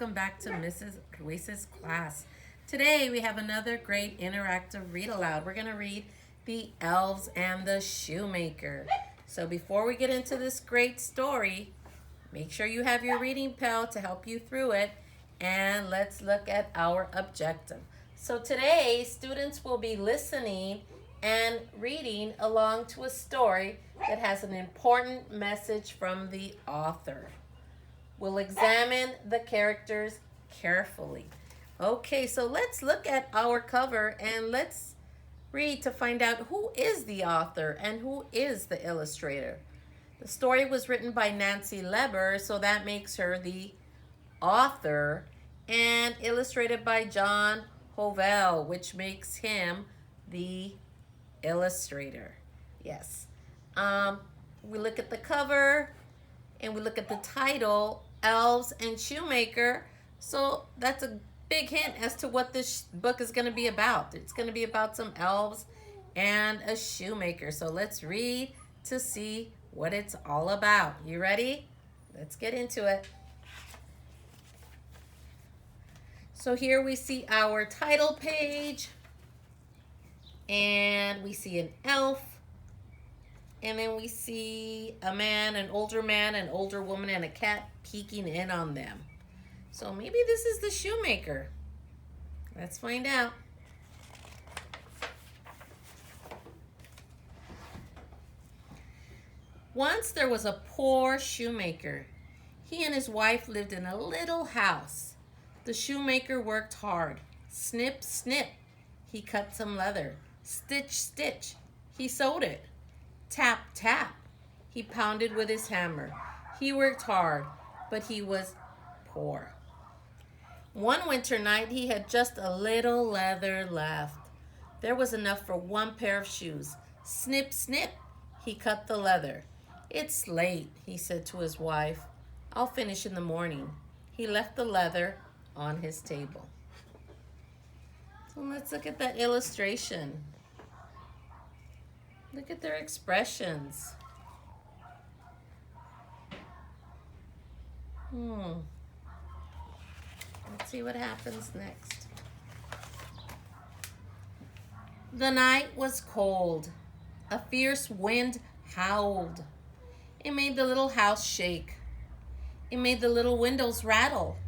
welcome back to Mrs. Ruiz's class. Today we have another great interactive read aloud. We're going to read The Elves and the Shoemaker. So before we get into this great story, make sure you have your reading pal to help you through it. And let's look at our objective. So today, students will be listening and reading along to a story that has an important message from the author. We'll examine the characters carefully. Okay, so let's look at our cover and let's read to find out who is the author and who is the illustrator. The story was written by Nancy Leber, so that makes her the author, and illustrated by John Hovell, which makes him the illustrator. Yes. We look at the cover and we look at the title, Elves and Shoemaker. So that's a big hint as to what this book is going to be about. It's going to be about some elves and a shoemaker. So let's read to see what it's all about. You ready? Let's get into it. So here we see our title page, and we see an elf, and then we see a man, an older woman, and a cat peeking in on them. So maybe this is the shoemaker. Let's find out. Once there was a poor shoemaker. He and his wife lived in a little house. The shoemaker worked hard. Snip, snip, he cut some leather. Stitch, stitch, he sewed it. Tap, tap, he pounded with his hammer. He worked hard, but he was poor. One winter night, he had just a little leather left. There was enough for one pair of shoes. Snip, snip, he cut the leather. It's late, he said to his wife. I'll finish in the morning. He left the leather on his table. So let's look at that illustration. Look at their expressions. Let's see what happens next. The night was cold. A fierce wind howled. It made the little house shake. It made the little windows rattle.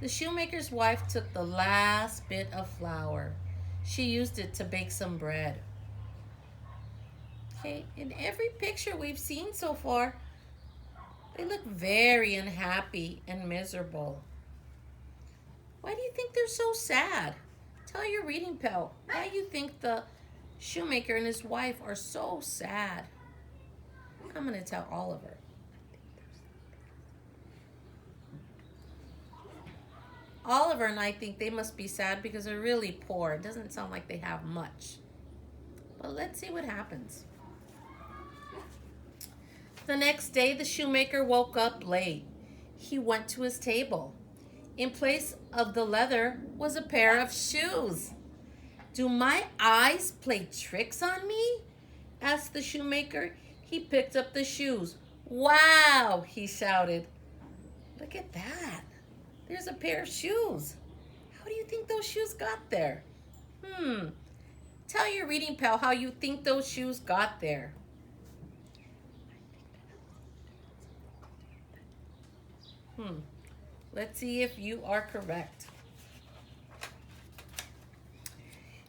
The shoemaker's wife took the last bit of flour. She used it to bake some bread. Okay, in every picture we've seen so far, they look very unhappy and miserable. Why do you think they're so sad? Tell your reading pal, why do you think the shoemaker and his wife are so sad? I'm going to tell Oliver. Oliver and I think they must be sad because they're really poor. It doesn't sound like they have much. But let's see what happens. The next day, the shoemaker woke up late. He went to his table. In place of the leather was a pair of shoes. Do my eyes play tricks on me? Asked the shoemaker. He picked up the shoes. Wow, he shouted. Look at that. There's a pair of shoes. How do you think those shoes got there? Tell your reading pal how you think those shoes got there. Let's see if you are correct.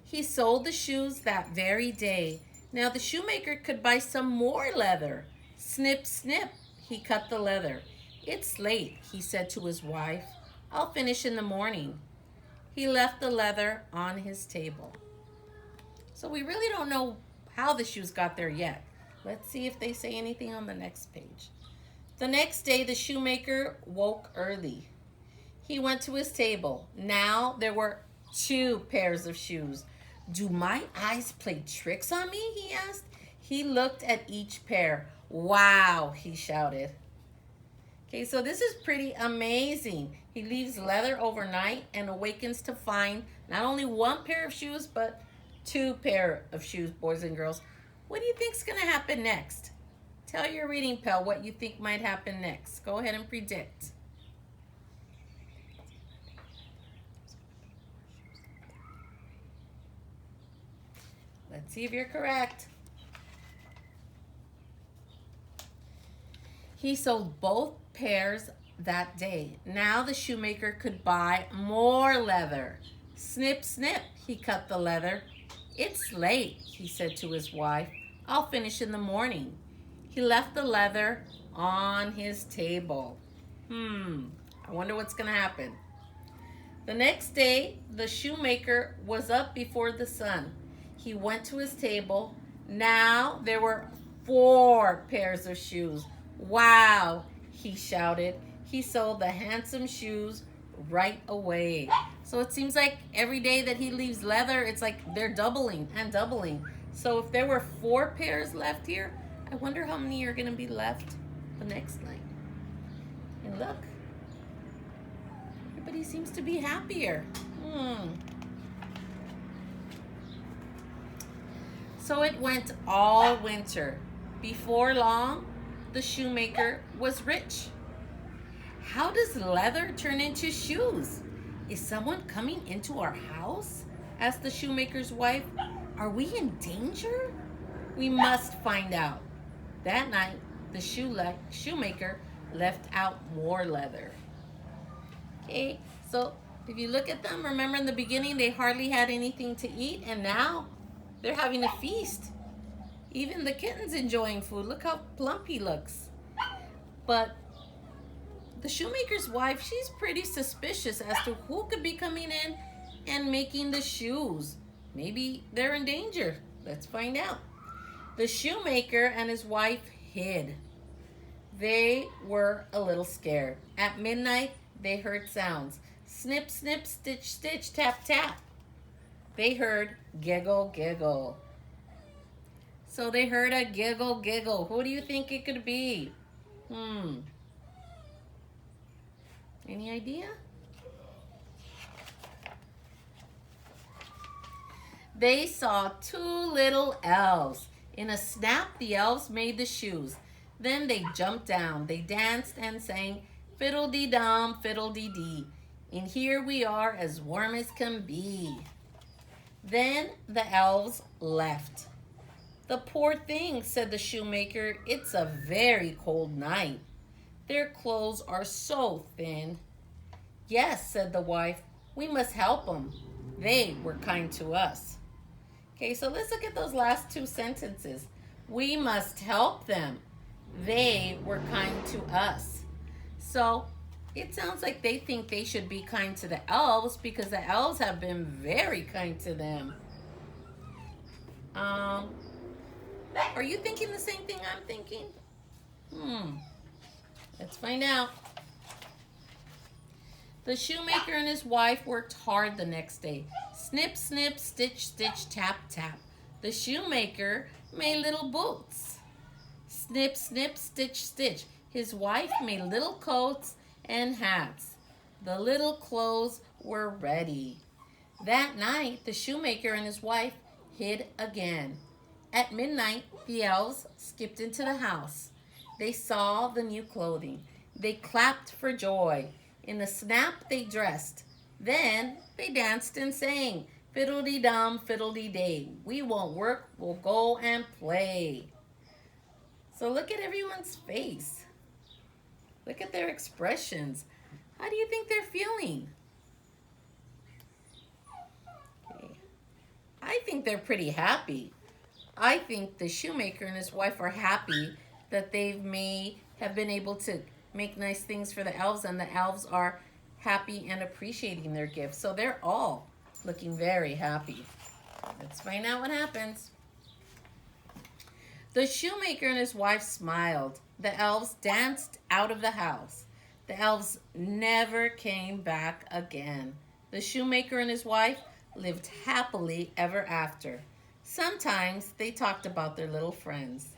He sold the shoes that very day. Now the shoemaker could buy some more leather. Snip, snip, he cut the leather. It's late, he said to his wife. I'll finish in the morning. He left the leather on his table. So we really don't know how the shoes got there yet. Let's see if they say anything on the next page. The next day, the shoemaker woke early. He went to his table. Now there were 2 pairs of shoes. Do my eyes play tricks on me? He asked. He looked at each pair. Wow, he shouted. Okay, so this is pretty amazing. He leaves leather overnight and awakens to find not only 1 pair of shoes, but 2 pair of shoes, boys and girls. What do you think's going to happen next? Tell your reading pal what you think might happen next. Go ahead and predict. Let's see if you're correct. He sold both pairs that day. Now the shoemaker could buy more leather. Snip, snip, he cut the leather. It's late, he said to his wife. I'll finish in the morning. He left the leather on his table. I wonder what's going to happen. The next day, the shoemaker was up before the sun. He went to his table. Now there were 4 pairs of shoes. Wow, he shouted. He sold the handsome shoes right away. So it seems like every day that he leaves leather, it's like they're doubling and doubling. So if there were 4 pairs left here, I wonder how many are going to be left the next night. And look, everybody seems to be happier. So it went all winter. Before long, the shoemaker was rich. How does leather turn into shoes? Is someone coming into our house? Asked the shoemaker's wife. Are we in danger? We must find out. That night, the shoemaker left out more leather. Okay, so if you look at them, remember in the beginning they hardly had anything to eat, and now they're having a feast. Even the kitten's enjoying food. Look how plump he looks. But the shoemaker's wife, she's pretty suspicious as to who could be coming in and making the shoes. Maybe they're in danger. Let's find out. The shoemaker and his wife hid. They were a little scared. At midnight, they heard sounds. Snip, snip, stitch, stitch, tap, tap. They heard giggle, giggle. So they heard a giggle, giggle. Who do you think it could be? Any idea? They saw 2 little elves. In a snap, the elves made the shoes. Then they jumped down. They danced and sang, fiddle-dee-dum, fiddle-dee-dee. And here we are as warm as can be. Then the elves left. The poor things, said the shoemaker. It's a very cold night. Their clothes are so thin. Yes, said the wife. We must help them. They were kind to us. Okay, so let's look at those last 2 sentences. We must help them. They were kind to us. So it sounds like they think they should be kind to the elves because the elves have been very kind to them. Are you thinking the same thing I'm thinking? Let's find out. The shoemaker and his wife worked hard the next day. Snip, snip, stitch, stitch, tap, tap. The shoemaker made little boots. Snip, snip, stitch, stitch. His wife made little coats and hats. The little clothes were ready. That night, the shoemaker and his wife hid again. At midnight, the elves skipped into the house. They saw the new clothing. They clapped for joy. In a snap, they dressed. Then they danced and sang, fiddle-dee-dum, fiddle-dee-day. We won't work, we'll go and play. So look at everyone's face. Look at their expressions. How do you think they're feeling? Okay. I think they're pretty happy. I think the shoemaker and his wife are happy that they have been able to make nice things for the elves, and the elves are happy and appreciating their gifts. So they're all looking very happy. Let's find out what happens. The shoemaker and his wife smiled. The elves danced out of the house. The elves never came back again. The shoemaker and his wife lived happily ever after. Sometimes they talked about their little friends.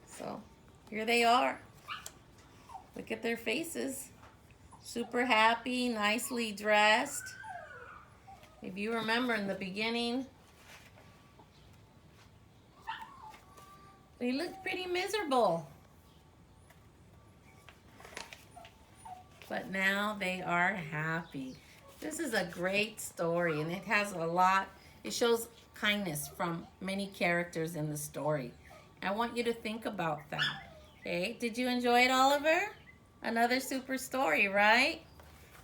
So here they are. Look at their faces. Super happy, nicely dressed. If you remember in the beginning, they looked pretty miserable. But now they are happy. This is a great story, and it has a lot. It shows kindness from many characters in the story. I want you to think about that. Okay, did you enjoy it, Oliver? Another super story, right?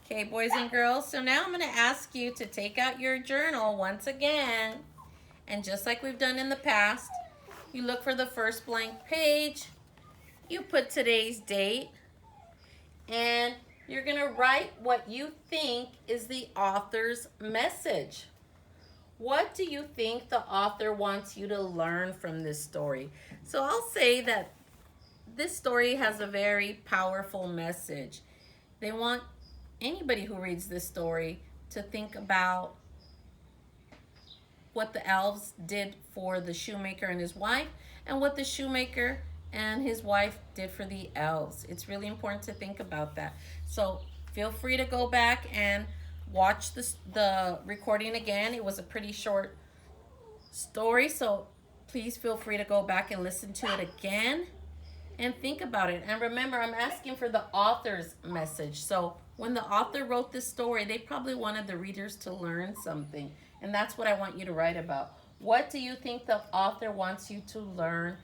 Okay, boys and girls, so now I'm going to ask you to take out your journal once again. And just like we've done in the past, you look for the first blank page, you put today's date, and you're going to write what you think is the author's message. What do you think the author wants you to learn from this story? So I'll say that this story has a very powerful message. They want anybody who reads this story to think about what the elves did for the shoemaker and his wife, and what the shoemaker and his wife did for the elves. It's really important to think about that. So feel free to go back and watch the recording again. It was a pretty short story, so please feel free to go back and listen to it again and think about it. And remember, I'm asking for the author's message. So when the author wrote this story, they probably wanted the readers to learn something. And that's what I want you to write about. What do you think the author wants you to learn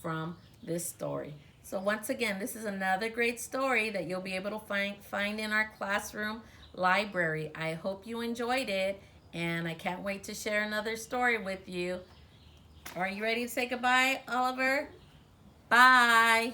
from this story? So once again, this is another great story that you'll be able to find in our classroom library. I hope you enjoyed it, and I can't wait to share another story with you. Are you ready to say goodbye, Oliver? Bye.